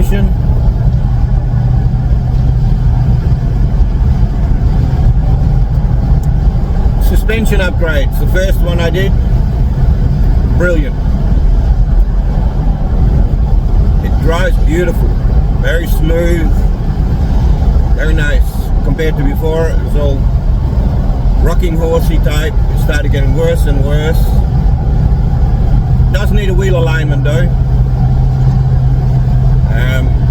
suspension. Suspension upgrades. The first one I did, brilliant. It drives beautiful, very smooth, very nice. Compared to before, it was all rocking horsey type. It started getting worse and worse. Does need a wheel alignment though.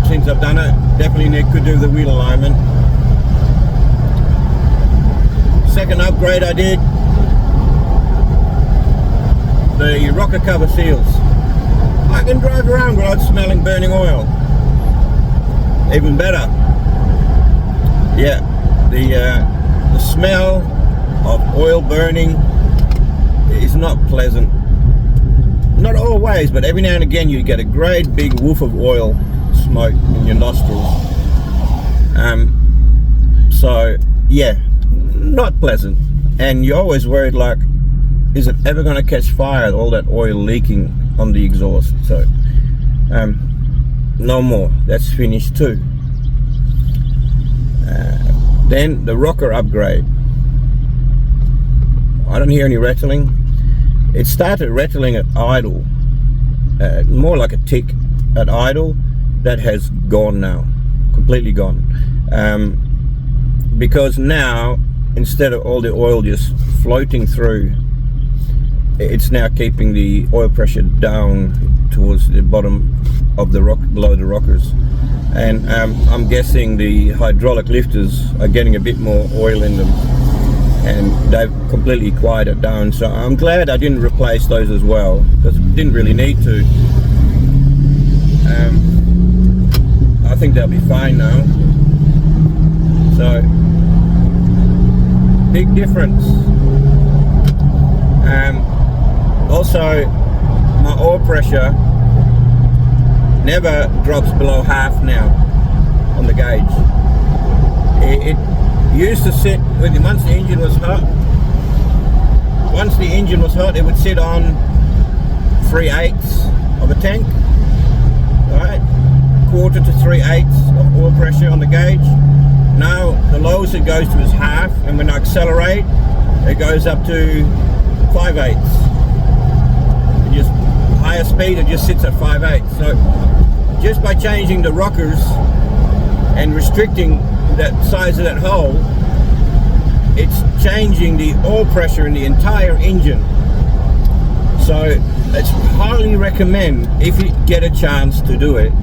Since I've done it, definitely could do the wheel alignment. Second upgrade I did, the rocker cover seals. I can drive around without smelling burning oil. Even better. Yeah, the smell of oil burning is not pleasant. Not always, but every now and again you get a great big woof of oil smoke in your nostrils. So yeah, not pleasant. And you're always worried, like, is it ever going to catch fire, all that oil leaking on the exhaust? So no more, that's finished too. Then the rocker upgrade. I don't hear any rattling. It started rattling at idle, more like a tick at idle. That has gone now, completely gone. Because now, instead of all the oil just floating through, it's now keeping the oil pressure down towards the bottom of the rock, below the rockers. And I'm guessing the hydraulic lifters are getting a bit more oil in them, and they've completely quieted down. So I'm glad I didn't replace those as well, because I didn't really need to. I think they'll be fine now. So big difference. Also, my oil pressure never drops below half now on the gauge. It used to sit with, once the engine was hot. Once the engine was hot, it would sit on 3/8 of a tank, right? Quarter to 3/8 of oil pressure on the gauge. Now the lowest it goes to is half, and when I accelerate, it goes up to 5/8. Just higher speed, it just sits at 5/8. So just by changing the rockers and restricting that size of that hole, it's changing the oil pressure in the entire engine. So it's highly recommend, if you get a chance to do it,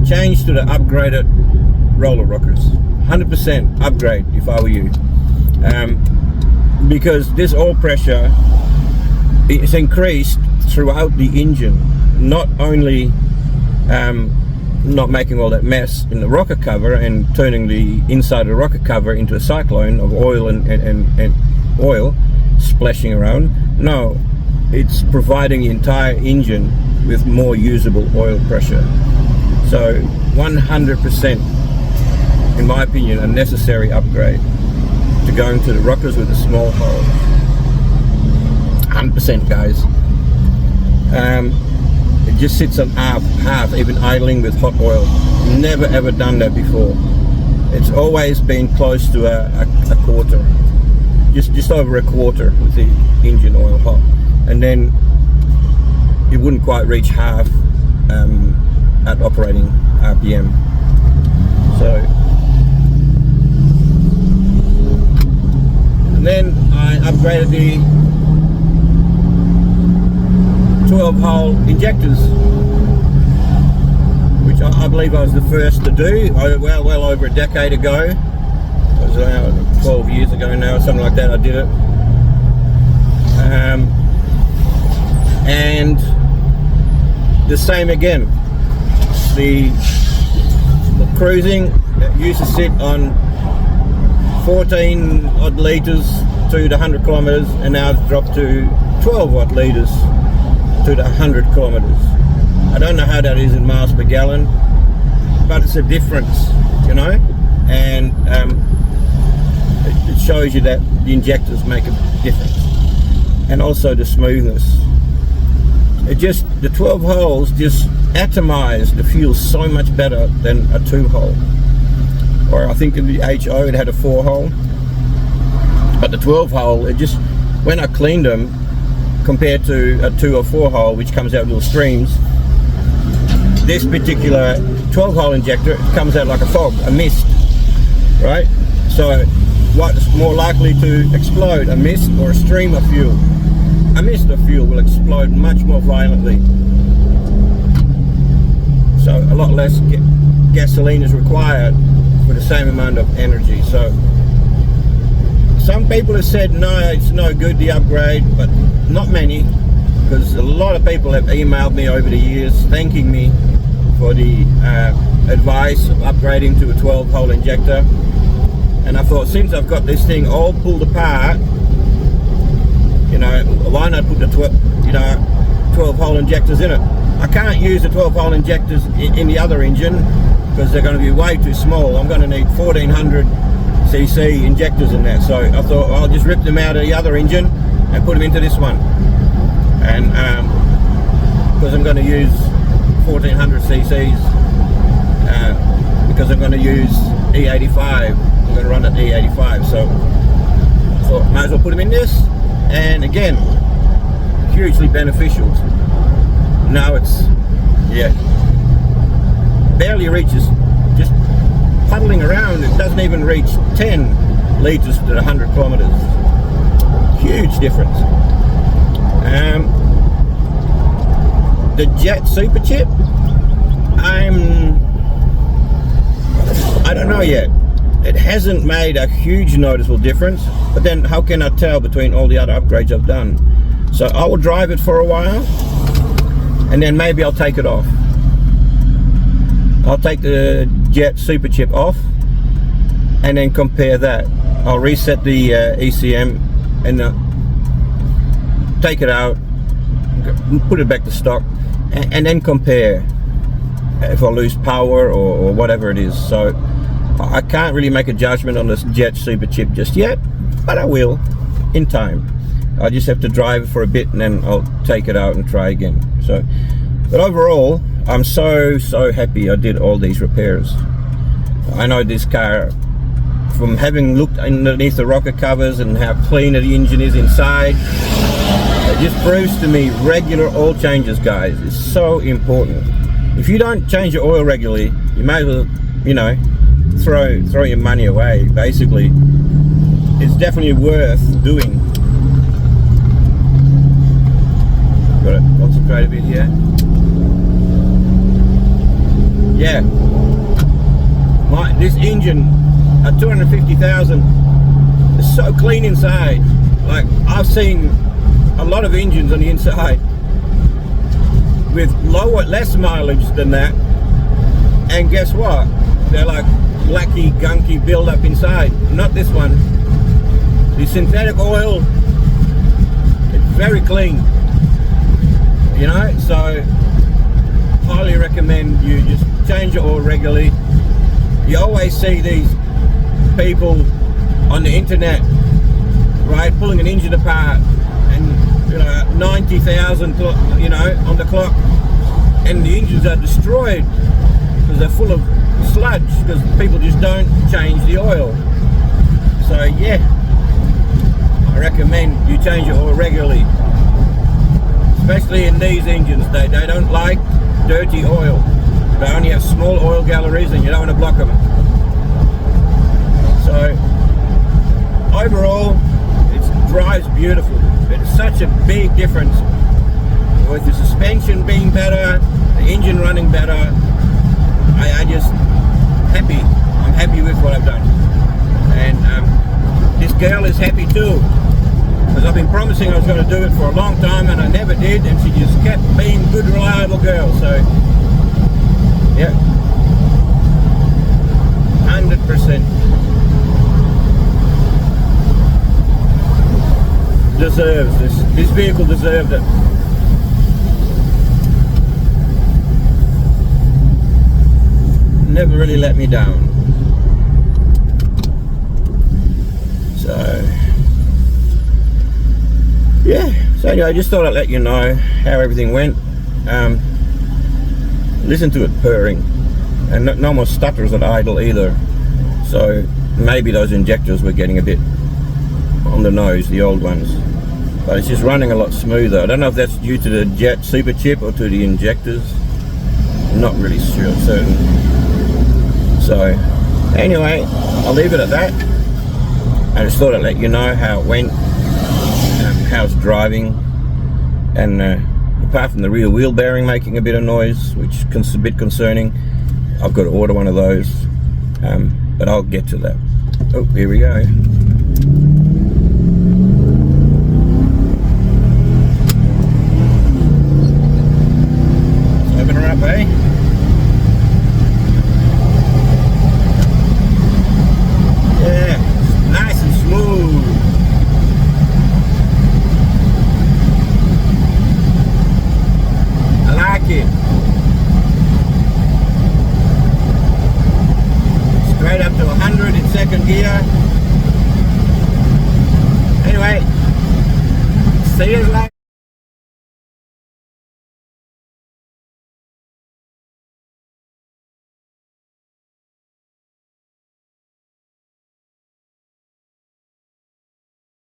change to the upgraded roller rockers. 100% upgrade if I were you, because this oil pressure is increased throughout the engine, not only not making all that mess in the rocker cover and turning the inside of the rocker cover into a cyclone of oil and oil splashing around. No, it's providing the entire engine with more usable oil pressure. So 100%, in my opinion, a necessary upgrade to going to the rockers with the small hole. 100%, guys. It just sits on half, even idling with hot oil. Never ever done that before. It's always been close to a quarter, just over a quarter with the engine oil hot, and then it wouldn't quite reach half at operating RPM. So, and then I upgraded the 12-hole injectors, which I believe I was the first to do. Well over a decade ago. It was 12 years ago now, something like that. I did it, and the same again. The cruising used to sit on 14 odd litres to the 100 kilometres, and now it's dropped to 12 odd litres to the 100 kilometres. I don't know how that is in miles per gallon, but it's a difference, you know, and it shows you that the injectors make a difference, and also the smoothness. it just, the 12 holes just atomize the fuel so much better than a 2-hole. Or I think in the HO it had a 4-hole. But the 12-hole, it just, when I cleaned them, compared to a 2 or 4-hole, which comes out little streams, this particular 12-hole injector comes out like a fog, a mist, right? So what's more likely to explode, a mist or a stream of fuel? A mist of fuel will explode much more violently. So a lot less gasoline is required for the same amount of energy. So some people have said no, it's no good, the upgrade, but not many, because a lot of people have emailed me over the years thanking me for the advice of upgrading to a 12-hole injector. And I thought, since I've got this thing all pulled apart, you know, why not put the 12-hole injectors in it? I can't use the 12-hole injectors in the other engine because they're going to be way too small. I'm going to need 1400 cc injectors in there. So I thought I'll just rip them out of the other engine and put them into this one. And because I'm going to use 1400 cc's, because I'm going to use E85. I'm going to run at E85. So I thought might as well put them in this. And again, hugely beneficial. Now it's, yeah, barely reaches, just puddling around. It doesn't even reach 10 litres to 100 kilometres. Huge difference. The Jet Super Chip, I don't know yet. It hasn't made a huge noticeable difference, but then how can I tell between all the other upgrades I've done? So I will drive it for a while, and then maybe I'll take it off. I'll take the Jet Super Chip off, and then compare that. I'll reset the ECM and take it out, put it back to stock, and then compare if I lose power or whatever it is. So I can't really make a judgment on this Jet Super Chip just yet, but I will in time. I just have to drive it for a bit and then I'll take it out and try again. So, but overall, I'm so happy I did all these repairs. I know this car, from having looked underneath the rocker covers and how clean the engine is inside, it just proves to me regular oil changes, guys, is so important. If you don't change your oil regularly, you may as well, you know, throw your money away. Basically, it's definitely worth doing. Got to concentrate a bit here. Yeah, this engine at 250,000 is so clean inside. Like, I've seen a lot of engines on the inside with less mileage than that, and guess what? They're like blacky, gunky build up inside. Not this one. The synthetic oil, it's very clean, you know. So highly recommend you just change your oil regularly. You always see these people on the internet, right, pulling an engine apart and, you know, 90,000, you know, on the clock, and the engines are destroyed because they're full of sludge because people just don't change the oil. So yeah, I recommend you change your oil regularly, especially in these engines. They don't like dirty oil. They only have small oil galleries and you don't want to block them. So overall, it drives beautiful. It's such a big difference with the suspension being better, the engine running better. I just happy. I'm happy with what I've done, and this girl is happy too, because I've been promising I was going to do it for a long time and I never did, and she just kept being a good, reliable girl. So yeah, 100% deserves this vehicle deserved it. Never really let me down. So yeah, so So anyway, I just thought I'd let you know how everything went. Listen to it purring, and no more stutters at idle either. So maybe those injectors were getting a bit on the nose, the old ones, but it's just running a lot smoother. I don't know if that's due to the jet super chip or to the injectors. I'm not really sure, certain. So anyway, I'll leave it at that. I just thought I'd let you know how it went, how it's driving, and apart from the rear wheel bearing making a bit of noise, which is a bit concerning, I've got to order one of those, but I'll get to that. Oh, here we go.